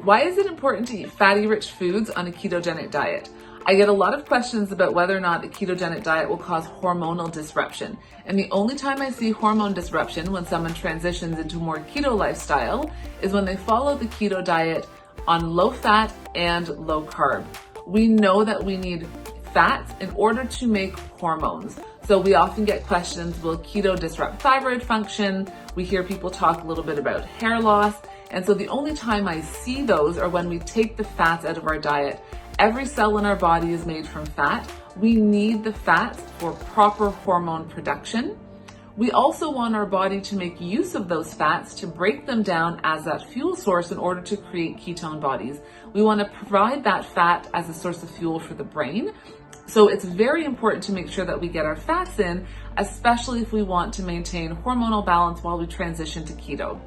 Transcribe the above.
Why is it important to eat fatty-rich foods on a ketogenic diet? I get a lot of questions about whether or not a ketogenic diet will cause hormonal disruption. And the only time I see hormone disruption when someone transitions into a more keto lifestyle is when they follow the keto diet on low fat and low carb. We know that we need fats in order to make hormones. So we often get questions, will keto disrupt thyroid function? We hear people talk a little bit about hair loss. And so the only time I see those are when we take the fats out of our diet. Every cell in our body is made from fat. We need the fats for proper hormone production. We also want our body to make use of those fats to break them down as that fuel source in order to create ketone bodies. We want to provide that fat as a source of fuel for the brain. So it's very important to make sure that we get our fats in, especially if we want to maintain hormonal balance while we transition to keto.